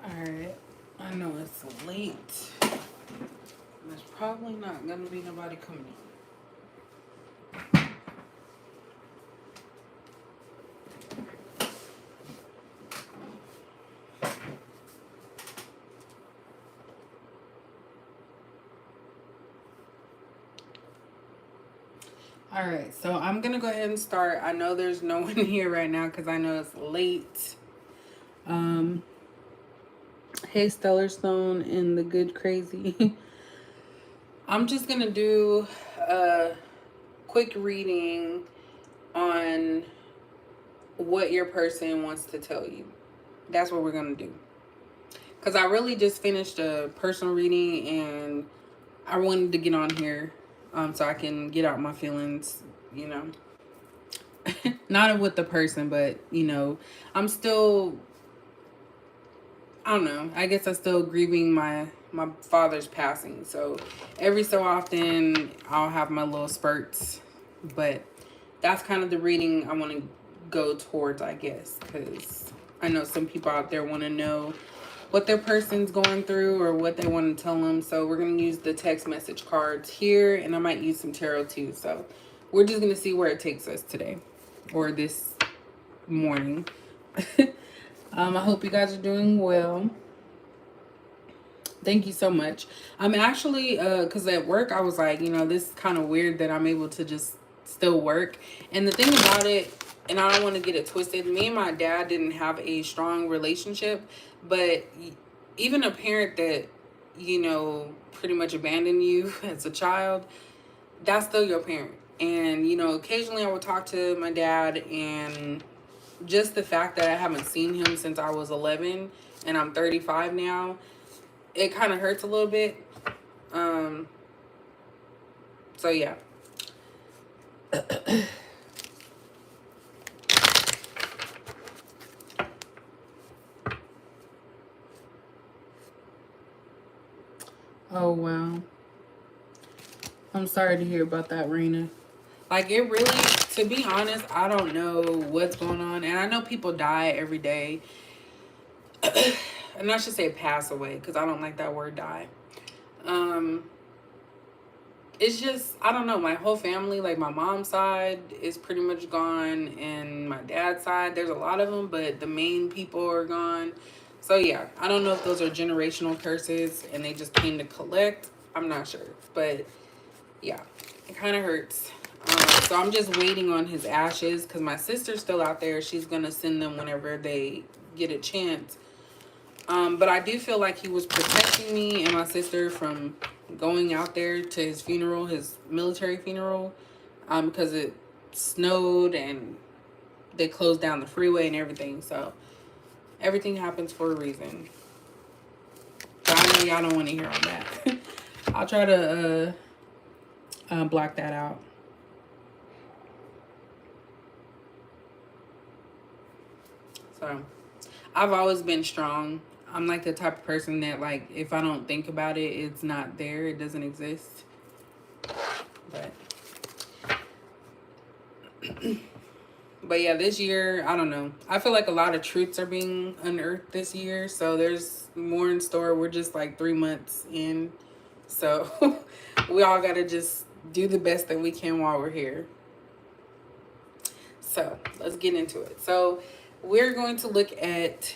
Alright, I know it's late. There's probably not gonna be nobody coming. Alright, so I'm gonna go ahead and start. I know there's no one here right now because I know it's late. Hey Stellarstone and the Good Crazy. I'm just gonna do a quick reading on what your person wants to tell you. That's what we're gonna do. Because I really just finished a personal reading and I wanted to get on here so I can get out my feelings, you know. Not with the person, but, you know, I'm still, I don't know, I guess I'm still grieving my father's passing. So every so often I'll have my little spurts, but that's kind of the reading I want to go towards, I guess, because I know some people out there want to know what their person's going through or what they want to tell them. So we're going to use the text message cards here, and I might use some tarot too. So we're just going to see where it takes us today or this morning. I hope you guys are doing well. Thank you so much. I'm actually, because at work I was like, you know, this is kind of weird that I'm able to just still work. And the thing about it, and I don't want to get it twisted, me and my dad didn't have a strong relationship, but even a parent that, you know, pretty much abandoned you as a child, that's still your parent. And, you know, occasionally I would talk to my dad, and just the fact that I haven't seen him since I was 11 and I'm 35 now, it kind of hurts a little bit. So yeah. Oh wow, I'm sorry to hear about that, Rena. Like, it really, to be honest, I don't know what's going on, and I know people die every day. And I should say pass away, because I don't like that word, die. It's just, I don't know, my whole family, like my mom's side is pretty much gone, and my dad's side, there's a lot of them, but the main people are gone. So yeah, I don't know if those are generational curses and they just came to collect. I'm not sure, but yeah, it kind of hurts. So I'm just waiting on his ashes because my sister's still out there. She's gonna send them whenever they get a chance. But I do feel like he was protecting me and my sister from going out there to his funeral, his military funeral, because it snowed and they closed down the freeway and everything. So everything happens for a reason. But I know y'all don't want to hear all that. I'll try to block that out. So I've always been strong. I'm like the type of person that, like, if I don't think about it, it's not there. It doesn't exist. But but yeah, this year, I don't know. I feel like a lot of truths are being unearthed this year. So there's more in store. We're just like 3 months in. So we all got to just do the best that we can while we're here. So let's get into it. So we're going to look at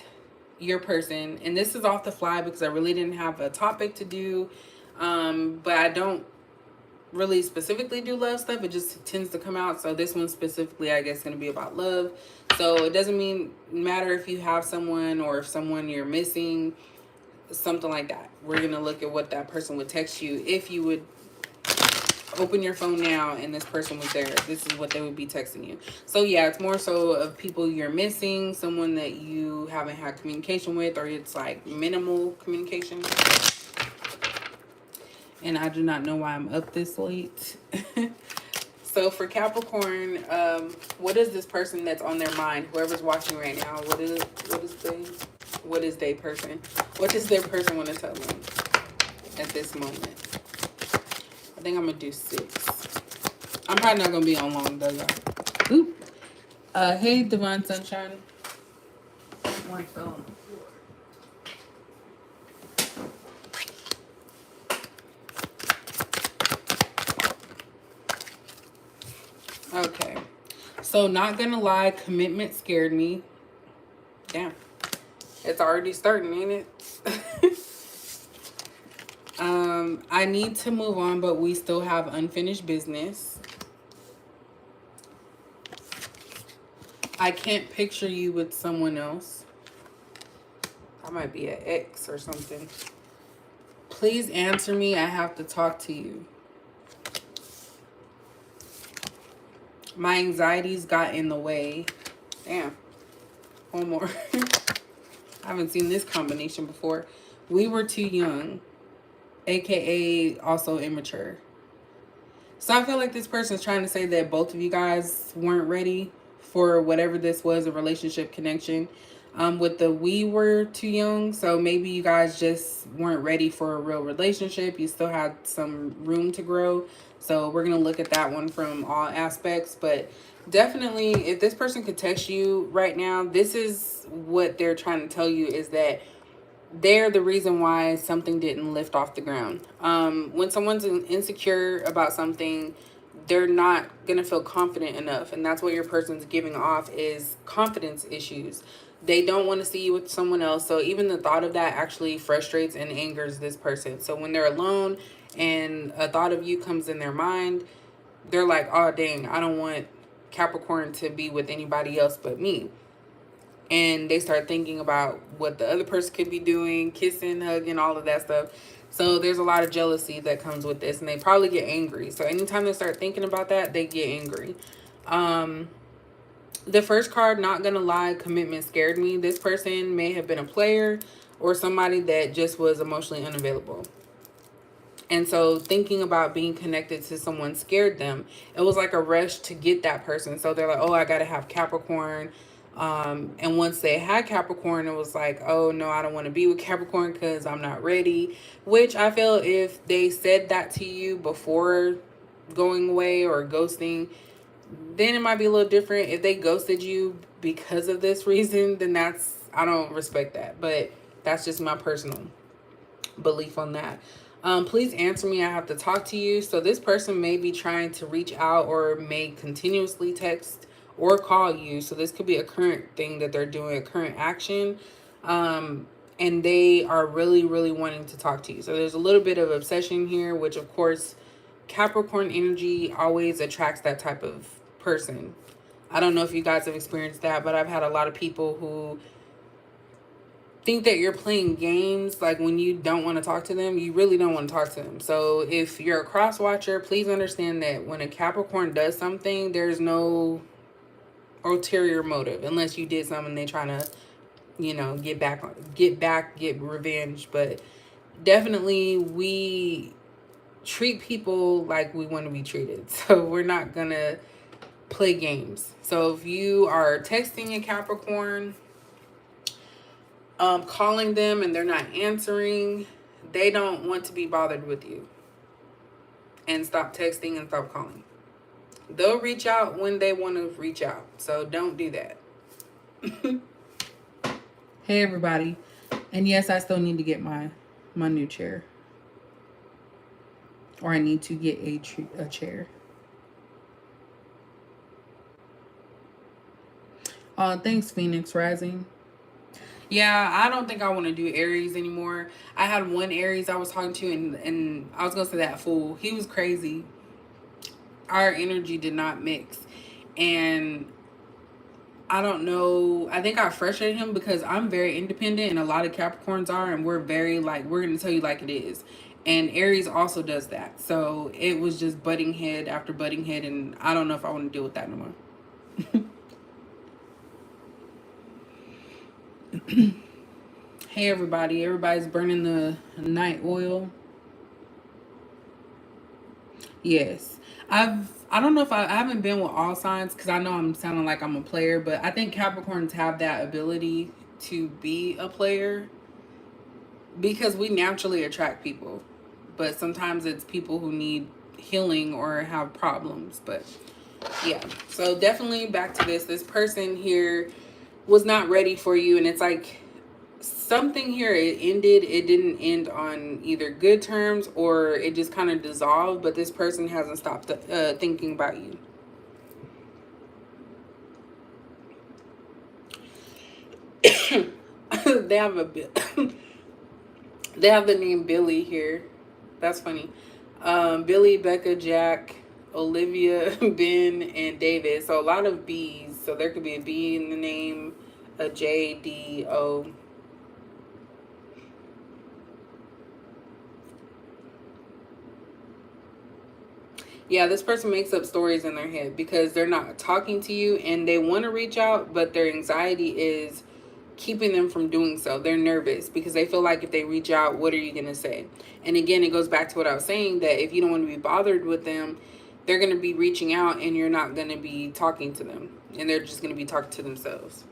your person, and this is off the fly because I really didn't have a topic to do, but I don't really specifically do love stuff. It just tends to come out. So this one specifically, I guess, going to be about love. So it doesn't matter if you have someone or if someone you're missing, something like that. We're going to look at what that person would text you if you would open your phone now and this person was there. This is what they would be texting you. So yeah, it's more so of people you're missing, someone that you haven't had communication with, or it's like minimal communication. And I do not know why I'm up this late. So for Capricorn, what is this person that's on their mind? Whoever's watching right now, what is their person? What does their person want to tell them at this moment? I think I'm gonna do 6. I'm probably not gonna be on long though, y'all. Oop. Hey, Divine Sunshine. One fell on the floor. So not gonna lie, commitment scared me. Damn. It's already starting, ain't it? I need to move on, but we still have unfinished business. I can't picture you with someone else. I might be an ex or something. Please answer me. I have to talk to you. My anxieties got in the way. Damn. One more. I haven't seen this combination before. We were too young, aka also immature. So I feel like this person is trying to say that both of you guys weren't ready for whatever this was, a relationship connection. With the we were too young, so maybe you guys just weren't ready for a real relationship. You still had some room to grow. So we're going to look at that one from all aspects. But definitely, if this person could text you right now, this is what they're trying to tell you, is that they're the reason why something didn't lift off the ground. When someone's insecure about something, they're not going to feel confident enough. And that's what your person's giving off, is confidence issues. They don't want to see you with someone else. So even the thought of that actually frustrates and angers this person. So when they're alone and a thought of you comes in their mind, they're like, oh, dang, I don't want Capricorn to be with anybody else but me. And they start thinking about what the other person could be doing, kissing, hugging, all of that stuff. So there's a lot of jealousy that comes with this, and they probably get angry. So anytime they start thinking about that, they get angry. The first card, not gonna lie, commitment scared me. This person may have been a player or somebody that just was emotionally unavailable. And so thinking about being connected to someone scared them. It was like a rush to get that person. So they're like, oh, I got to have Capricorn. And once they had Capricorn, it was like, oh, no, I don't want to be with Capricorn because I'm not ready. Which I feel, if they said that to you before going away or ghosting, then it might be a little different. If they ghosted you because of this reason, then I don't respect that. But that's just my personal belief on that. Please answer me. I have to talk to you. So this person may be trying to reach out, or may continuously text or call you. So this could be a current thing that they're doing, a current action. And they are really, really wanting to talk to you. So there's a little bit of obsession here, which of course, Capricorn energy always attracts that type of person. I don't know if you guys have experienced that, but I've had a lot of people who think that you're playing games. Like when you don't want to talk to them, you really don't want to talk to them. So if you're a cross watcher, please understand that when a Capricorn does something, there's no ulterior motive, unless you did something they trying to, get revenge. But definitely we treat people like we want to be treated. So we're not gonna play games. So if you are texting a Capricorn, calling them and they're not answering, they don't want to be bothered with you. And stop texting and stop calling. They'll reach out when they want to reach out. So don't do that. Hey everybody. And yes, I still need to get my new chair. Or I need to get a chair. Thanks, Phoenix Rising. Yeah, I don't think I want to do Aries anymore. I had one Aries I was talking to, and I was going to say that fool. He was crazy. Our energy did not mix. And I don't know. I think I frustrated him because I'm very independent, and a lot of Capricorns are, and we're very like, we're going to tell you like it is. And Aries also does that. So it was just butting head after butting head, and I don't know if I want to deal with that no more. Hey everybody. Everybody's burning the night oil. Yes. I don't know if I haven't been with all signs, because I know I'm sounding like I'm a player, but I think Capricorns have that ability to be a player because we naturally attract people. But sometimes it's people who need healing or have problems. But yeah, so definitely back to this person here was not ready for you, and it's like something here, it didn't end on either good terms, or it just kind of dissolved. But this person hasn't stopped thinking about you. they have a they have the name Billy here. That's funny. Billy, Becca, Jack, Olivia, Ben, and David. So a lot of B's. So there could be a B in the name, a J, D, O. Yeah, this person makes up stories in their head because they're not talking to you and they want to reach out, but their anxiety is keeping them from doing so. They're nervous because they feel like if they reach out, what are you going to say? And again, it goes back to what I was saying, that if you don't want to be bothered with them, they're going to be reaching out and you're not going to be talking to them. And they're just going to be talking to themselves.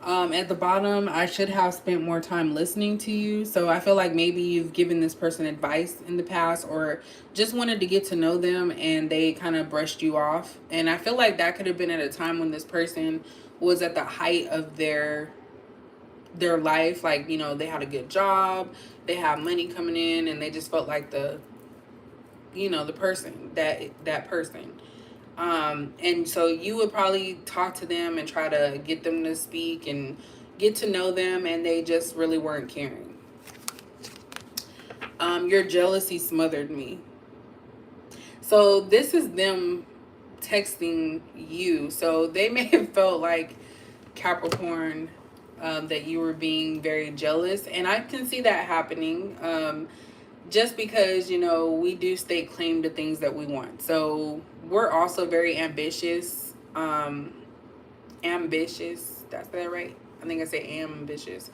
At the bottom, I should have spent more time listening to you. So I feel like maybe you've given this person advice in the past or just wanted to get to know them and they kind of brushed you off. And I feel like that could have been at a time when this person was at the height of their life. Like, you know, they had a good job, they have money coming in, and they just felt like the, you know, the person, that person. And so you would probably talk to them and try to get them to speak and get to know them, and they just really weren't caring. Your jealousy smothered me. So this is them texting you. So they may have felt like, Capricorn, that you were being very jealous. And I can see that happening. Just because, you know, we do stake claim to things that we want. So we're also very ambitious. Ambitious. That's that right? I think I say ambitious.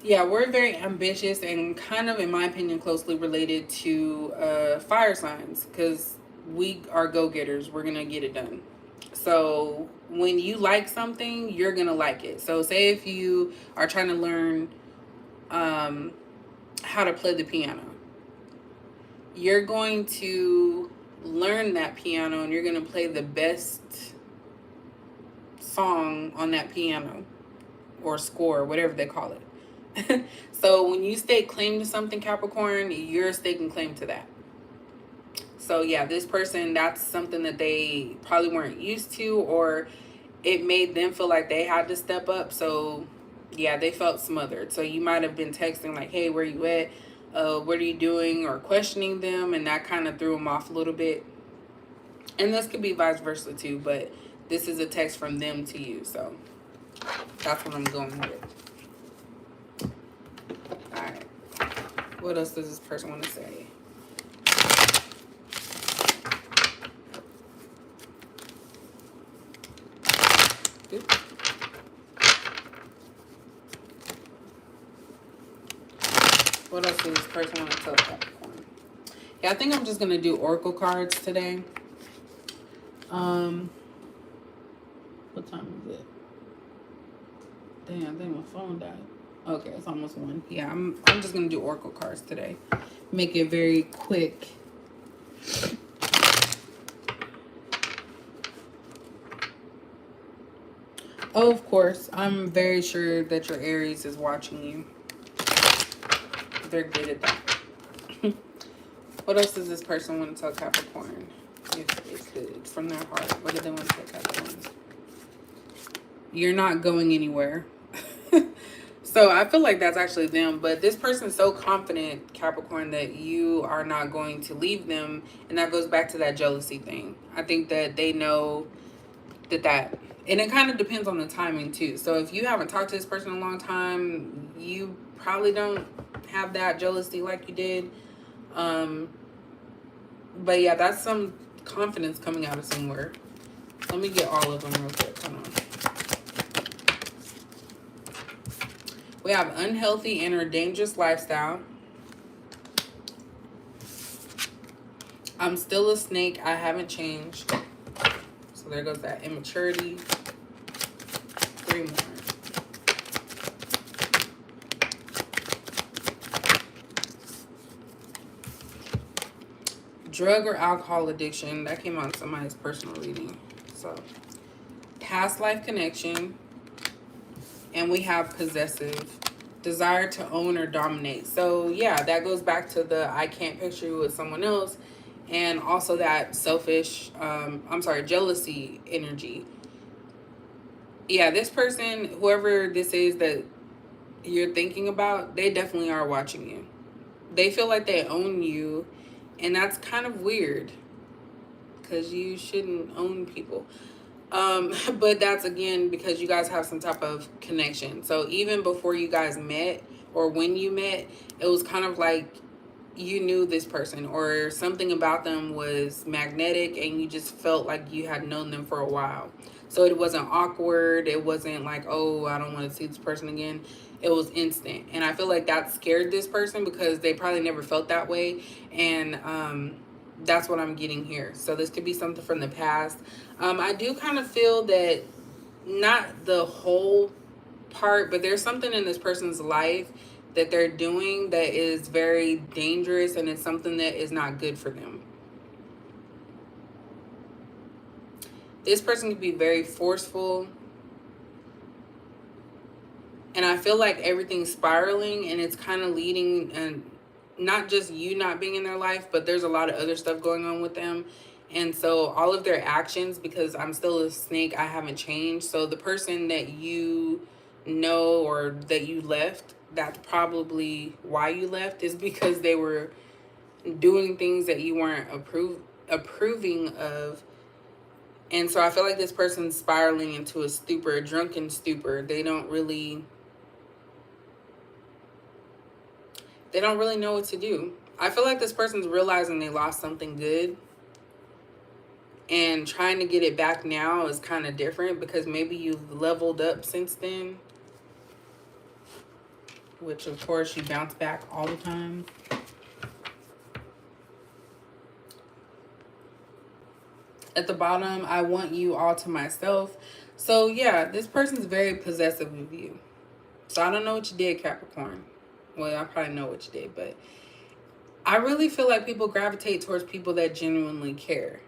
Yeah, we're very ambitious and kind of, in my opinion, closely related to fire signs because we are go-getters. We're going to get it done. So when you like something, you're going to like it. So say if you are trying to learn how to play the piano, you're going to learn that piano and you're going to play the best song on that piano or score, whatever they call it. So when you stake claim to something, Capricorn, you're staking claim to that. So yeah, this person, that's something that they probably weren't used to, or it made them feel like they had to step up. So yeah, they felt smothered. So you might have been texting like, hey, where you at? What are you doing? Or questioning them, and that kind of threw them off a little bit. And this could be vice versa too, but this is a text from them to you. So that's what I'm going with. All right. What else does this person want to say? Oops. What else does this person want to tell Capricorn? Yeah, I think I'm just going to do oracle cards today. What time is it? Damn, I think my phone died. Okay, it's almost 1. Yeah, I'm just going to do oracle cards today. Make it very quick. Oh, of course, I'm very sure that your Aries is watching you. They're good at that. What else does this person want to tell Capricorn? If it could, from their heart. What do they want to tell Capricorn? You're not going anywhere. So I feel like that's actually them. But this person's so confident, Capricorn, that you are not going to leave them. And that goes back to that jealousy thing. I think that they know that and it kind of depends on the timing too. So if you haven't talked to this person in a long time, you probably don't have that jealousy like you did. But yeah, that's some confidence coming out of somewhere. Let me get all of them real quick. Hold on. We have unhealthy and or dangerous lifestyle. I'm still a snake. I haven't changed. So there goes that immaturity. 3 more. Drug or alcohol addiction. That came out in somebody's personal reading. So past life connection. And we have possessive. Desire to own or dominate. So yeah, that goes back to the I can't picture you with someone else. And also that selfish, jealousy energy. Yeah, this person, whoever this is that you're thinking about, they definitely are watching you. They feel like they own you, and that's kind of weird because you shouldn't own people. But that's again because you guys have some type of connection. So even before you guys met or when you met, it was kind of like you knew this person or something about them was magnetic and you just felt like you had known them for a while. So it wasn't awkward. It wasn't like, oh, I don't want to see this person again. It was instant. And I feel like that scared this person because they probably never felt that way. And that's what I'm getting here. So this could be something from the past. I do kind of feel that not the whole part, but there's something in this person's life that they're doing that is very dangerous and it's something that is not good for them. This person can be very forceful. And I feel like everything's spiraling and it's kind of leading, and not just you not being in their life, but there's a lot of other stuff going on with them. And so all of their actions, because I'm still a snake, I haven't changed. So the person that you know or that you left, that's probably why you left, is because they were doing things that you weren't approving of. And so I feel like this person's spiraling into a stupor, a drunken stupor. They don't really know what to do. I feel like this person's realizing they lost something good, and trying to get it back now is kind of different because maybe you've leveled up since then, which of course you bounce back all the time. At the bottom, I want you all to myself. So yeah, this person's very possessive of you. So I don't know what you did, Capricorn. Well, I probably know what you did, but I really feel like people gravitate towards people that genuinely care.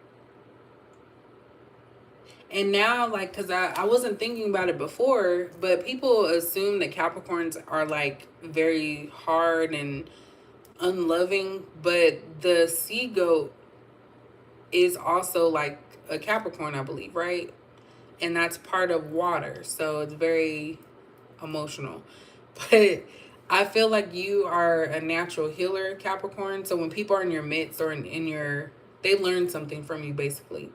And now, like, because I wasn't thinking about it before, but people assume that Capricorns are, like, very hard and unloving. But the sea goat is also, like, a Capricorn, I believe, right? And that's part of water. So it's very emotional. But I feel like you are a natural healer, Capricorn. So when people are in your midst or in your, they learn something from you, basically.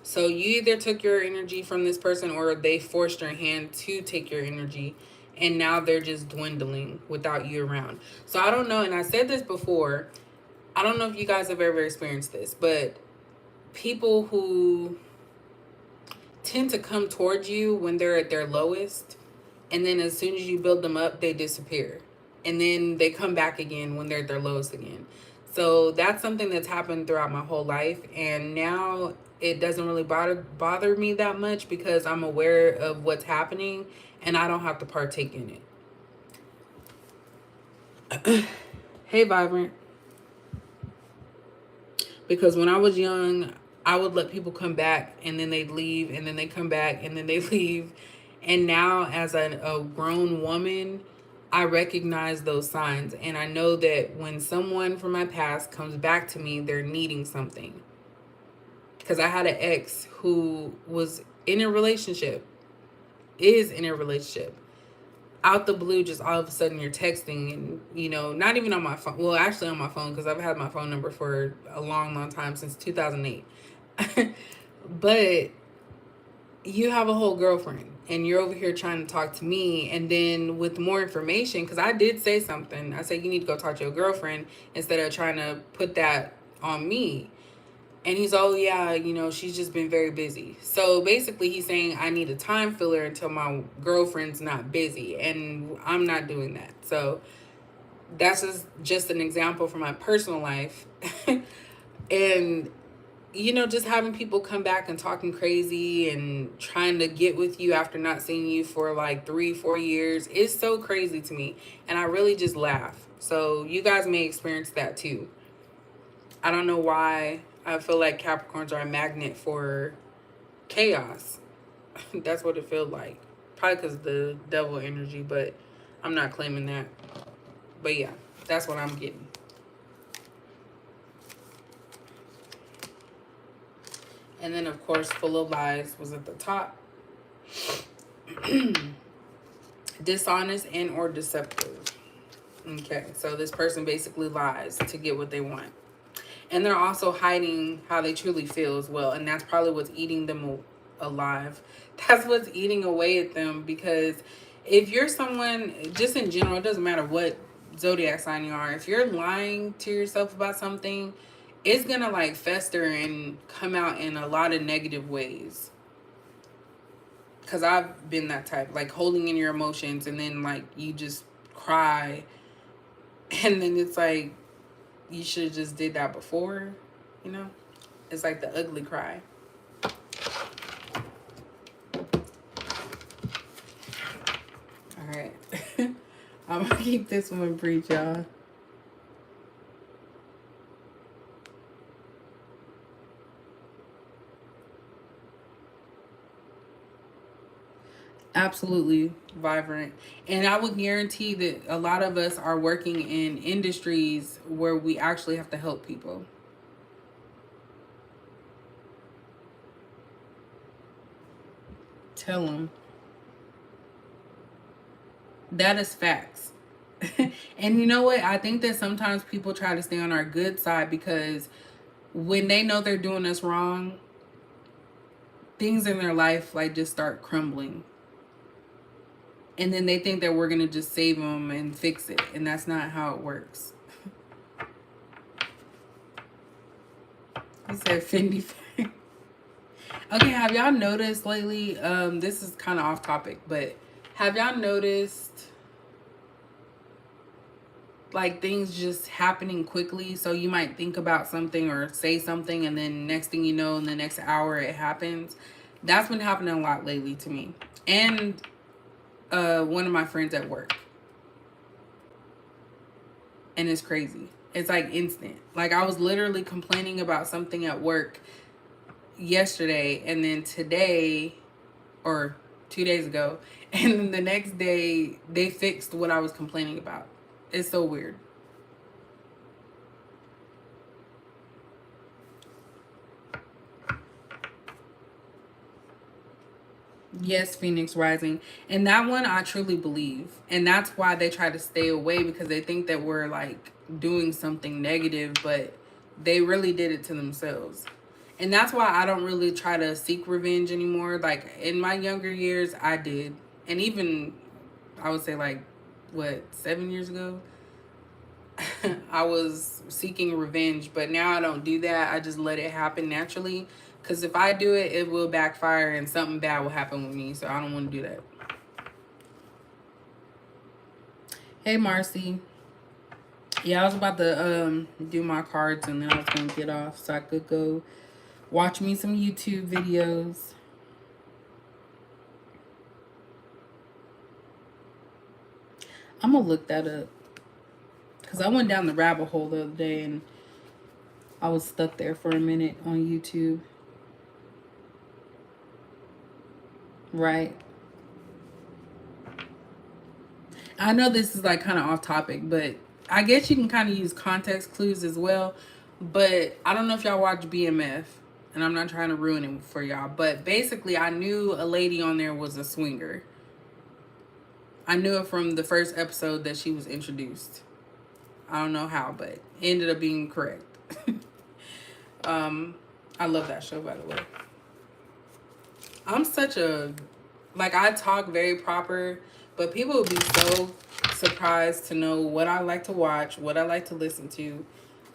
So you either took your energy from this person or they forced your hand to take your energy, and now they're just dwindling without you around. So I don't know, and I said this before, I don't know if you guys have ever experienced this, but people who tend to come towards you when they're at their lowest, and then as soon as you build them up, they disappear. And then they come back again when they're at their lowest again. So that's something that's happened throughout my whole life. And now it doesn't really bother me that much because I'm aware of what's happening and I don't have to partake in it. Hey, Vibrant. Because when I was young, I would let people come back and then they'd leave and then they come back and then they leave. And now, as a grown woman, I recognize those signs. And I know that when someone from my past comes back to me, they're needing something. Because I had an ex who was in a relationship, is in a relationship. Out the blue, just all of a sudden you're texting and, not even on my phone. Well, actually on my phone because I've had my phone number for a long, long time, since 2008. But you have a whole girlfriend and you're over here trying to talk to me, and then with more information, because I did say something. I said you need to go talk to your girlfriend instead of trying to put that on me. And he's, oh yeah, she's just been very busy. So basically he's saying I need a time filler until my girlfriend's not busy, and I'm not doing that. So that's just an example from my personal life. And just having people come back and talking crazy and trying to get with you after not seeing you for like 3-4 years is so crazy to me. And I really just laugh. So you guys may experience that too. I don't know why I feel like Capricorns are a magnet for chaos. That's what it feels like. Probably because of the devil energy, but I'm not claiming that. But yeah, that's what I'm getting. And then, of course, Full of Lies was at the top. Dishonest and or deceptive. Okay, so this person basically lies to get what they want. And they're also hiding how they truly feel as well. And that's probably what's eating them alive. That's what's eating away at them. Because if you're someone, just in general, it doesn't matter what zodiac sign you are, if you're lying to yourself about something, it's going to like fester and come out in a lot of negative ways. Because I've been that type, like holding in your emotions and then like you just cry. And then it's like, you should have just did that before, you know? It's like the ugly cry. All right. I'm going to keep this one brief, y'all. Absolutely vibrant. And I would guarantee that a lot of us are working in industries where we actually have to help people. Tell them. That is facts. And you know what? I think that sometimes people try to stay on our good side because when they know they're doing us wrong, things in their life like just start crumbling. And then they think that we're going to just save them and fix it. And that's not how it works. He said Fendi. Okay, have y'all noticed lately, this is kind of off topic, but have y'all noticed like things just happening quickly? So you might think about something or say something and then next thing you know, in the next hour it happens. That's been happening a lot lately to me. And one of my friends at work. And it's crazy. It's like instant. Like I was literally complaining about something at work yesterday and then today or 2 days ago, and then the next day they fixed what I was complaining about. It's so weird. Yes, Phoenix Rising. And that one I truly believe. And that's why they try to stay away, because they think that we're like doing something negative, but they really did it to themselves. And that's why I don't really try to seek revenge anymore. Like in my younger years, I did. And even I would say like what, 7 years ago, I was seeking revenge, but now I don't do that. I just let it happen naturally. Because if I do it, it will backfire and something bad will happen with me. So I don't want to do that. Hey, Marcy. Yeah, I was about to do my cards and then I was going to get off so I could go watch me some YouTube videos. I'm going to look that up. Because I went down the rabbit hole the other day and I was stuck there for a minute on YouTube. Right. I know this is like kind of off topic, but I guess you can kind of use context clues as well. But I don't know if y'all watch BMF, and I'm not trying to ruin it for y'all. But basically, I knew a lady on there was a swinger. I knew it from the first episode that she was introduced. I don't know how, but it ended up being correct. I love that show, by the way. I'm such a, like, I talk very proper, but people would be so surprised to know what I like to watch, what I like to listen to.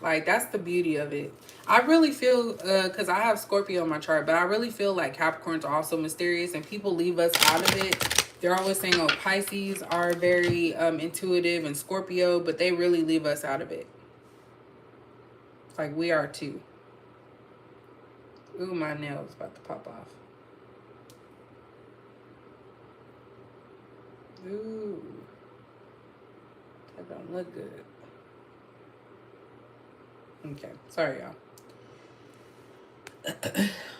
Like, that's the beauty of it. I really feel, because I have Scorpio on my chart, but I really feel like Capricorns are also mysterious and people leave us out of it. They're always saying, oh, Pisces are very intuitive and Scorpio, but they really leave us out of it. Like, we are too. Ooh, my nail is about to pop off. Ooh. That don't look good. Okay. Sorry, y'all.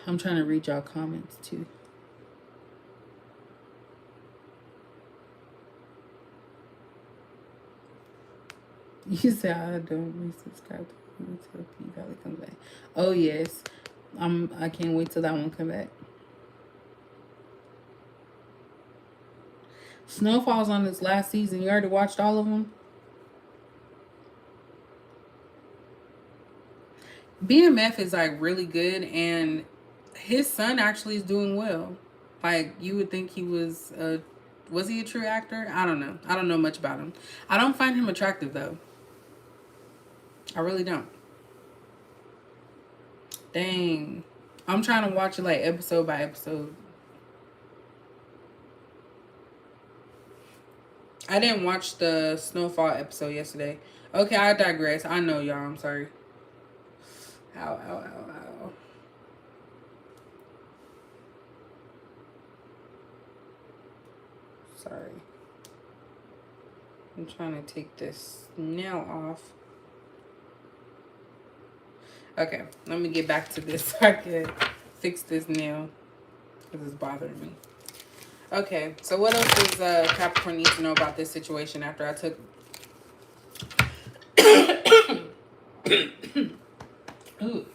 I'm trying to read y'all comments, too. You said I don't resubscribe to until P Valley comes back. Oh, yes. I can't wait till that one come back. Snowfall's on its last season. You already watched all of them? BMF is like really good, and his son actually is doing well. Like you would think he was he a true actor? I don't know. I don't know much about him. I don't find him attractive though. I really don't. Dang. I'm trying to watch it like episode by episode. I didn't watch the Snowfall episode yesterday. Okay, I digress. I know y'all. I'm sorry. Ow, ow, ow, ow. Sorry. I'm trying to take this nail off. Okay, let me get back to this so I can fix this nail because it's bothering me. Okay, so what else does Capricorn need to know about this situation after I took... Ooh.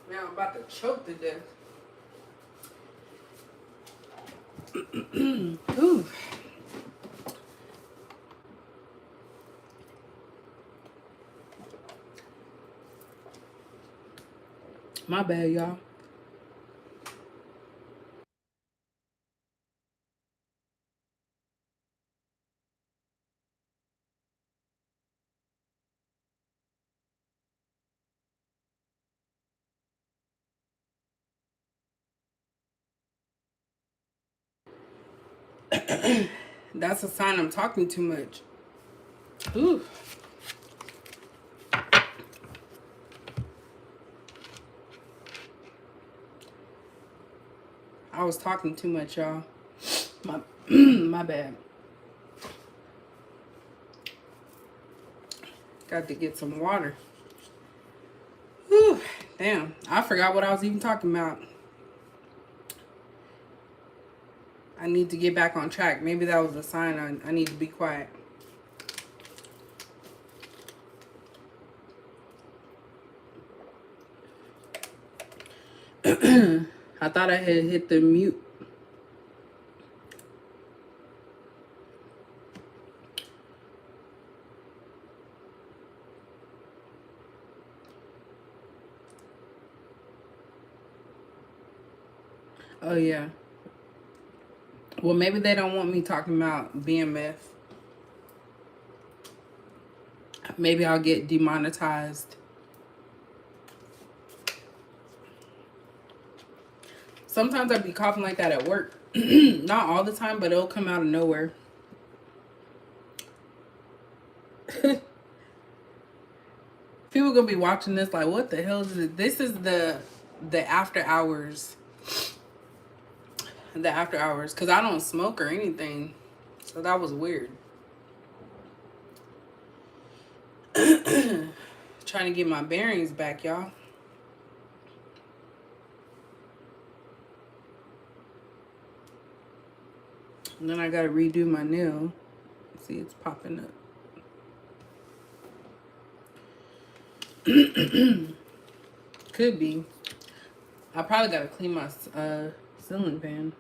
Now I'm about to choke to death. Ooh. My bad, y'all. That's a sign I'm talking too much. Ooh. I was talking too much, y'all. My my bad. Got to get some water. Whew. Damn. I forgot what I was even talking about. I need to get back on track. Maybe that was a sign I need to be quiet. I thought I had hit the mute. Oh, yeah. Well, maybe they don't want me talking about BMF. Maybe I'll get demonetized. Sometimes I'd be coughing like that at work. Not all the time, but it'll come out of nowhere. People gonna be watching this like, what the hell is it? This is the after hours. The after hours. Because I don't smoke or anything. So that was weird. Trying to get my bearings back, y'all. And then I gotta redo my nail. See, it's popping up. Could be. I probably gotta clean my ceiling fan.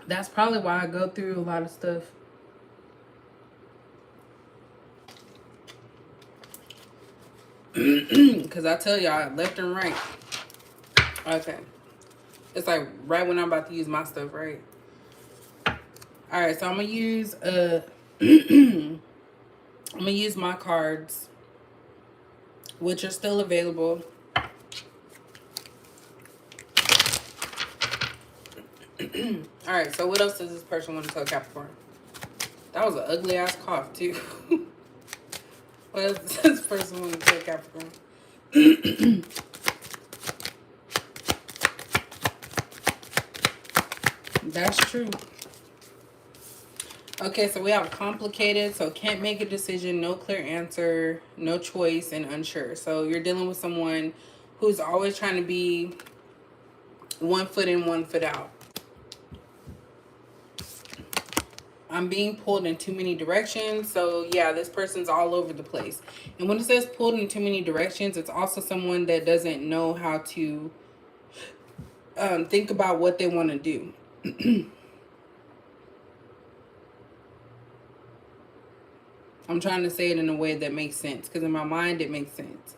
That's probably why I go through a lot of stuff. Because I tell y'all left and right. Okay. It's like right when I'm about to use my stuff, right? All right, so I'm gonna use I'm gonna use my cards, which are still available. All right, so what else does this person want to tell Capricorn? That was an ugly ass cough too. What else does this person want to tell Capricorn? That's true. Okay, so we have complicated, so can't make a decision, no clear answer, no choice, and unsure. So you're dealing with someone who's always trying to be one foot in, one foot out. I'm being pulled in too many directions. So yeah, this person's all over the place. And when it says pulled in too many directions, it's also someone that doesn't know how to think about what they want to do. I'm trying to say it in a way that makes sense because in my mind it makes sense.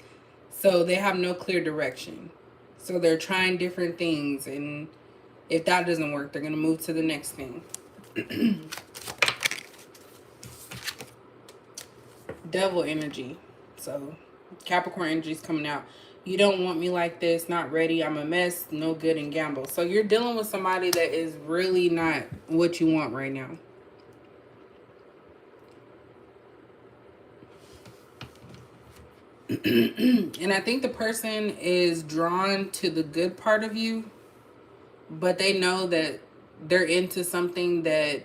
So they have no clear direction. So they're trying different things, and if that doesn't work, they're going to move to the next thing. Devil energy. So Capricorn energy is coming out. You don't want me like this, not ready, I'm a mess, no good, and gamble. So you're dealing with somebody that is really not what you want right now. And I think the person is drawn to the good part of you, but they know that they're into something that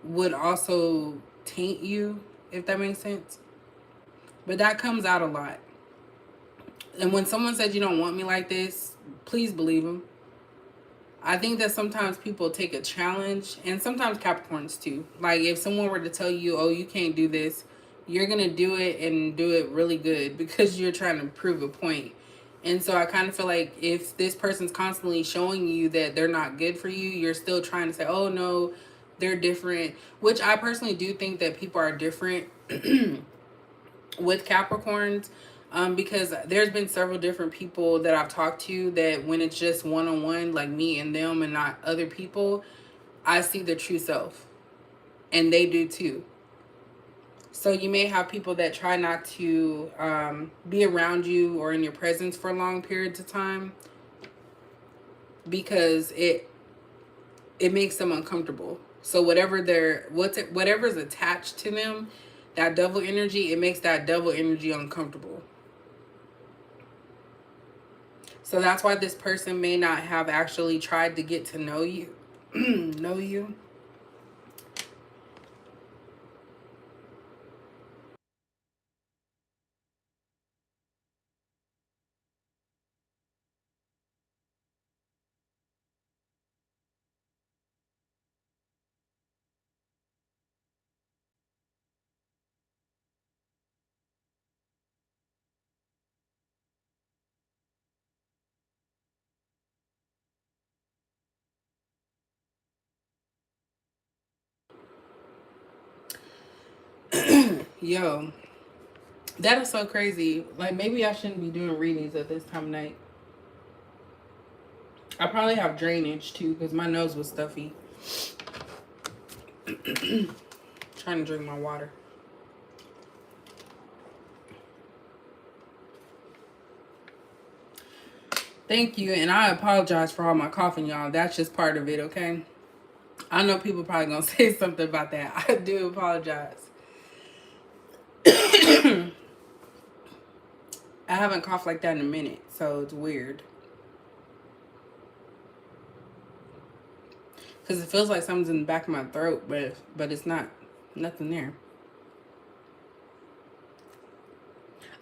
would also taint you, if that makes sense. But that comes out a lot. And when someone says you don't want me like this, please believe them. I think that sometimes people take a challenge, and sometimes Capricorns too. Like if someone were to tell you, oh, you can't do this, you're going to do it and do it really good because you're trying to prove a point. And so I kind of feel like if this person's constantly showing you that they're not good for you, you're still trying to say, oh, no, they're different. Which I personally do think that people are different with Capricorns. Because there's been several different people that I've talked to that when it's just one-on-one, like me and them and not other people, I see the true self. And they do too. So you may have people that try not to be around you or in your presence for long periods of time because it makes them uncomfortable. So whatever's attached to them, that devil energy, it makes that devil energy uncomfortable. So that's why this person may not have actually tried to get to know you. Know you. Yo, that is so crazy. Like maybe I shouldn't be doing readings at this time of night. I probably have drainage too because my nose was stuffy. Trying to drink my water. Thank you, and I apologize for all my coughing, y'all. That's just part of it, okay? I know people probably gonna say something about that. I do apologize. I haven't coughed like that in a minute, so it's weird. Because it feels like something's in the back of my throat, but it's not. Nothing there.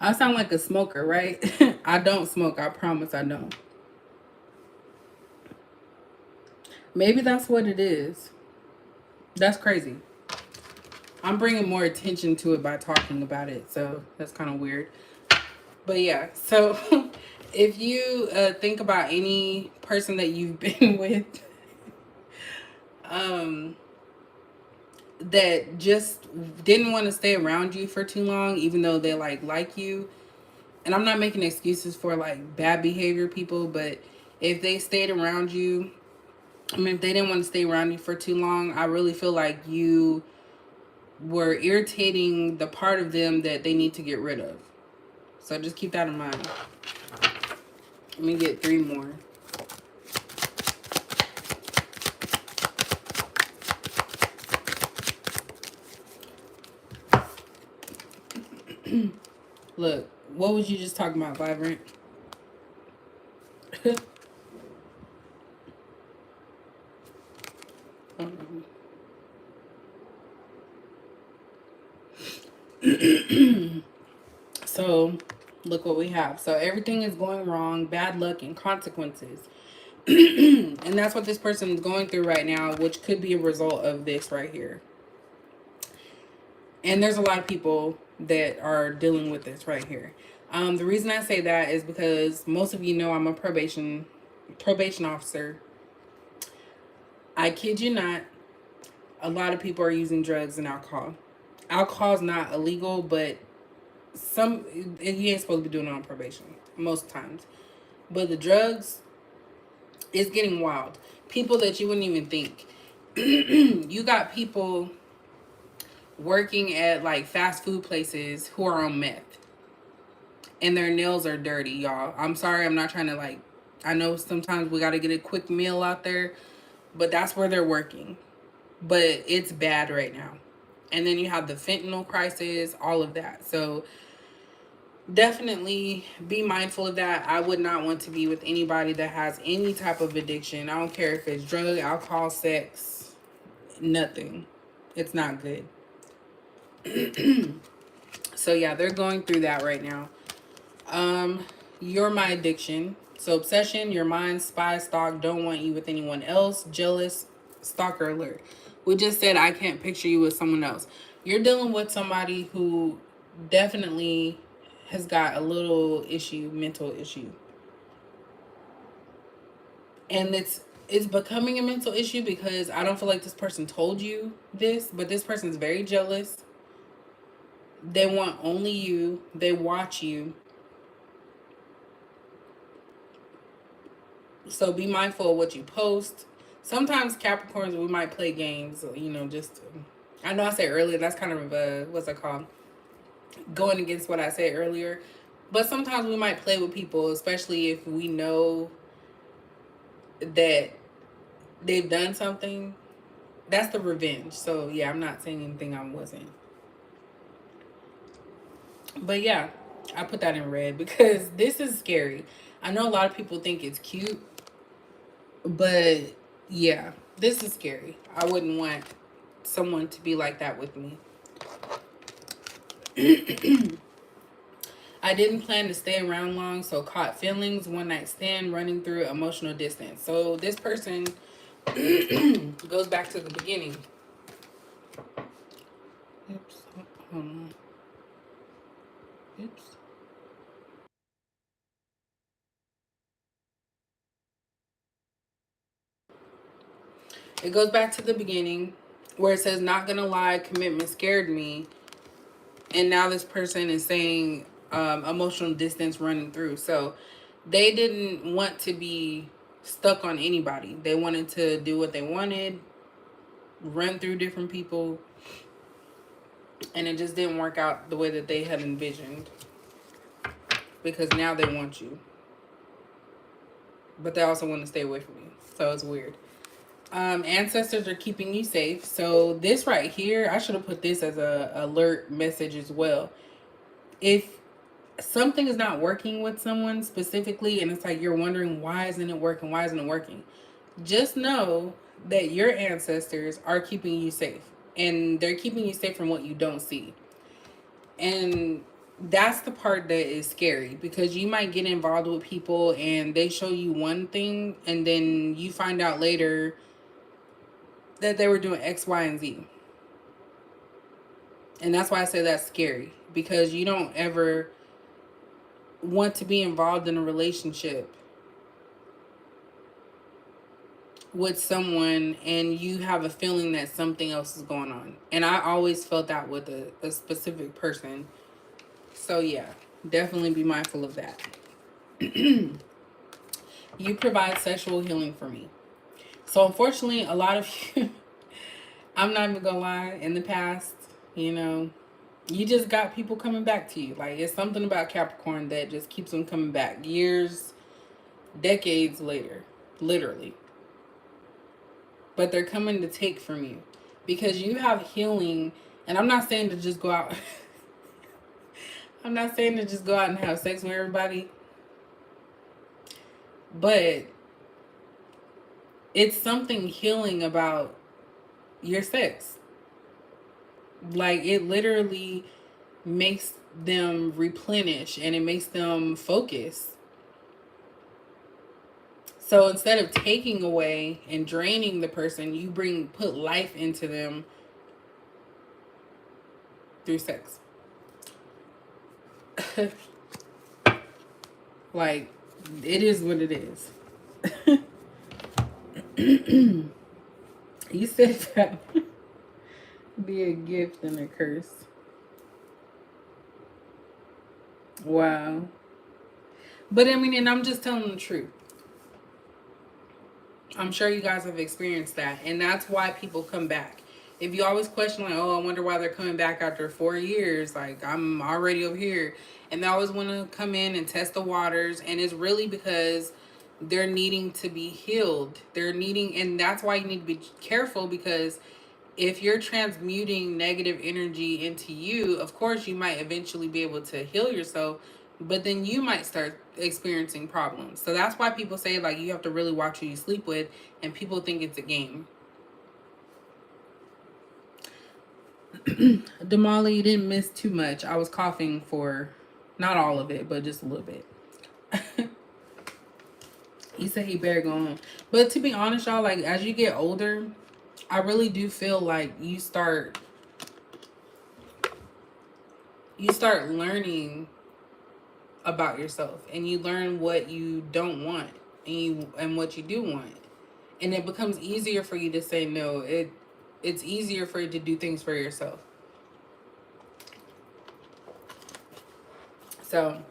I sound like a smoker, right? I don't smoke. I promise I don't. Maybe that's what it is. That's crazy. I'm bringing more attention to it by talking about it, so that's kind of weird. But yeah, so if you think about any person that you've been with um, that just didn't want to stay around you for too long, even though they like you, and I'm not making excuses for like bad behavior people, but if they stayed around you, I mean, if they didn't want to stay around you for too long, I really feel like you were irritating the part of them that they need to get rid of. So just keep that in mind. Let me get 3 more. Look, what was you just talking about, Vibrant? So, look what we have. So, everything is going wrong, bad luck, and consequences. And that's what this person is going through right now, which could be a result of this right here. And there's a lot of people that are dealing with this right here. The reason I say that is because most of you know I'm a probation officer. I kid you not, a lot of people are using drugs and alcohol. Alcohol is not illegal, but you ain't supposed to be doing it on probation most times. But the drugs, it's getting wild. People that you wouldn't even think. You got people working at like fast food places who are on meth. And their nails are dirty, y'all. I'm sorry, I'm not trying to like, I know sometimes we got to get a quick meal out there, but that's where they're working. But it's bad right now. And then you have the fentanyl crisis, all of that. So definitely be mindful of that. I would not want to be with anybody that has any type of addiction. I don't care if it's drug, alcohol, sex, nothing. It's not good. So yeah, they're going through that right now. You're my addiction. So obsession, your mind, spy, stalk, don't want you with anyone else, jealous, stalker alert. We just said I can't picture you with someone else. You're dealing with somebody who definitely has got a little issue, mental issue. And it's becoming a mental issue because I don't feel like this person told you this, but this person's very jealous. They want only you. They watch you. So be mindful of what you post. Sometimes Capricorns, we might play games, just I know I said earlier, that's kind of what's it called? Going against what I said earlier. But sometimes we might play with people, especially if we know that they've done something. That's the revenge. So yeah, I'm not saying anything I wasn't. But yeah, I put that in red because this is scary. I know a lot of people think it's cute, but yeah, this is scary. I wouldn't want someone to be like that with me. I didn't plan to stay around long, so caught feelings, one night stand, running through emotional distance. So this person goes back to the beginning. Oops. Hold on. Oops. It goes back to the beginning where it says, not gonna lie, commitment scared me. And now this person is saying emotional distance running through. So they didn't want to be stuck on anybody. They wanted to do what they wanted, run through different people, and it just didn't work out the way that they had envisioned because now they want you, but they also want to stay away from you. So it's weird. Ancestors are keeping you safe. So this right here, I should have put this as a alert message as well. If something is not working with someone specifically and it's like you're wondering why isn't it working, just know that your ancestors are keeping you safe, and they're keeping you safe from what you don't see. And that's the part that is scary because you might get involved with people and they show you one thing and then you find out later that they were doing X, Y, and Z. And that's why I say that's scary, because you don't ever want to be involved in a relationship with someone and you have a feeling that something else is going on. And I always felt that with a specific person. So yeah. definitely be mindful of that. You provide sexual healing for me. So unfortunately, a lot of you, I'm not even gonna lie, in the past, you know, you just got people coming back to you. Like, it's something about Capricorn that just keeps them coming back years, decades later, literally. But they're coming to take from you because you have healing. And I'm not saying to just go out. I'm not saying to just go out and have sex with everybody. But it's something healing about your sex. Like, it literally makes them replenish and it makes them focus. So instead of taking away and draining the person, you put life into them through sex. Like, it is what it is. You said that be a gift and a curse. Wow. But I mean, and I'm just telling the truth. I'm sure you guys have experienced that. And that's why people come back. If you always question, like, oh, I wonder why they're coming back after 4 years. Like, I'm already over here. And they always want to come in and test the waters. And it's really because they're needing to be healed. And that's why you need to be careful, because if you're transmuting negative energy into you, of course, you might eventually be able to heal yourself, but then you might start experiencing problems. So that's why people say, like, you have to really watch who you sleep with, and people think it's a game. Damali, you didn't miss too much. I was coughing for not all of it, but just a little bit. He said he better go on. But to be honest, y'all, like, as you get older, I really do feel like you start learning about yourself, and you learn what you don't want and what you do want, and it becomes easier for you to say no. It's easier for you to do things for yourself. So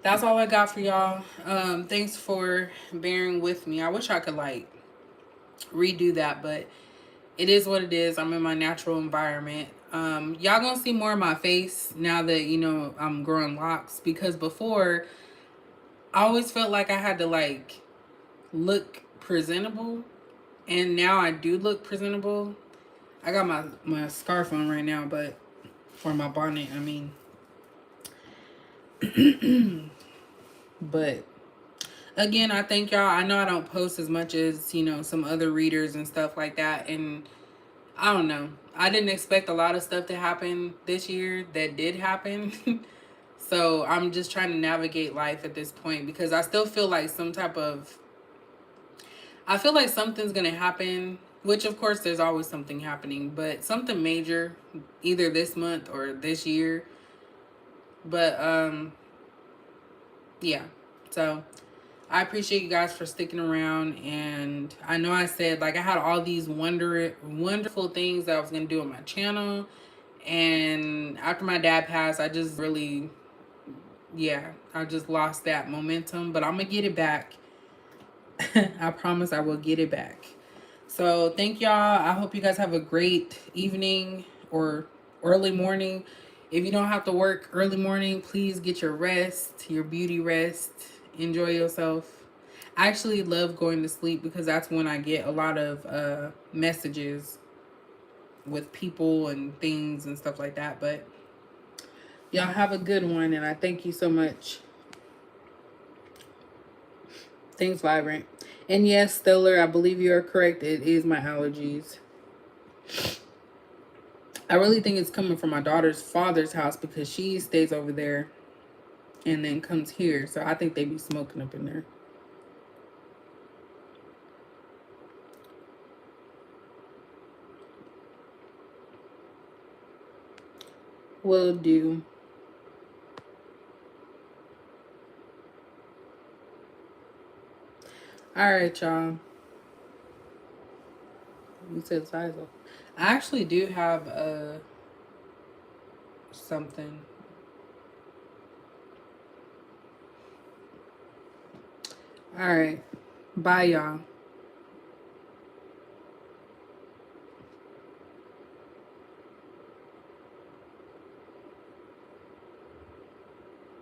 that's all I got for y'all. Thanks for bearing with me. I wish I could, like, redo that, but it is what it is. I'm in my natural environment. Y'all gonna see more of my face now that, you know, I'm growing locks, because before I always felt like I had to, like, look presentable, and now I do look presentable. I got my scarf on right now, but or my bonnet, I mean. But again, I thank y'all. I know I don't post as much as, you know, some other readers and stuff like that, and I don't know. I didn't expect a lot of stuff to happen this year that did happen. So I'm just trying to navigate life at this point, because I still feel like I feel like something's going to happen, which of course there's always something happening, but something major either this month or this year. But yeah. So I appreciate you guys for sticking around, and I know I said, like, I had all these wonderful things that I was going to do on my channel, and after my dad passed, I just really, yeah, I just lost that momentum, but I'm going to get it back. I promise I will get it back. So thank y'all. I hope you guys have a great evening or early morning. If you don't have to work early morning, please get your rest, your beauty rest. Enjoy yourself. I actually love going to sleep, because that's when I get a lot of messages with people and things and stuff like that. But y'all have a good one, and I thank you so much. Thanks, Vibrant. And yes, Stellar, I believe you are correct. It is my allergies. I really think it's coming from my daughter's father's house, because she stays over there and then comes here. So I think they be smoking up in there. Will do. All right, y'all. You said size up. I actually do have something. All right. Bye, y'all.